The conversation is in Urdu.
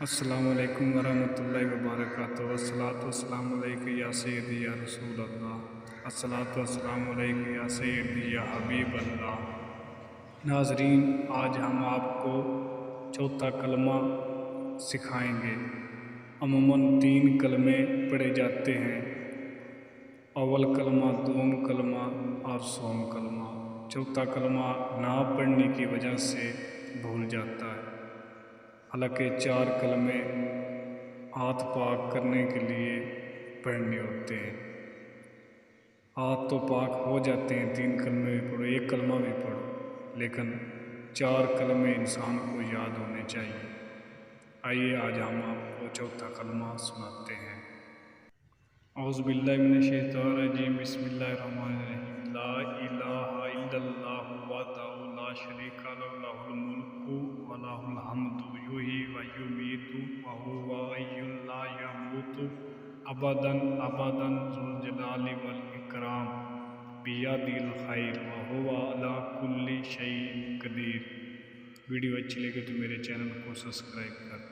السلام علیکم ورحمۃ اللہ وبرکاتہ۔ والصلاۃ والسلام علیک یا سیدی یا رسول اللہ، الصلاۃ والسلام علیک یا سیدی یا حبیب اللہ۔ ناظرین، آج ہم آپ کو چوتھا کلمہ سکھائیں گے۔ عموماً 3 کلمے پڑھے جاتے ہیں، اول کلمہ، دوم کلمہ اور سوم کلمہ۔ چوتھا کلمہ نہ پڑھنے کی وجہ سے بھول جاتا ہے، حالانکہ 4 کلمے ہاتھ پاک کرنے کے لیے پڑھنے ہوتے ہیں۔ ہاتھ تو پاک ہو جاتے ہیں، 3 کلمے بھی پڑھو، 1 کلمہ بھی پڑھو، لیکن 4 کلمے انسان کو یاد ہونے چاہیے۔ آئیے آج ہم آپ کو چوتھا کلمہ سناتے ہیں۔ اعوذ باللہ من الشیطان الرجیم، بسم اللہ الرحمن الرحیم۔ لا الہ الا اللہ وحدہ لا شریک لہ، لہ الملک و لہ الحمد، یحیی و یمیت وہو حی لا یموت ابدا ابدا، ذو الجلال والاکرام، بیدہ الخیر وہو علی کل شیء قدیر۔ ویڈیو اچھی لگے تو میرے چینل کو سبسکرائب کر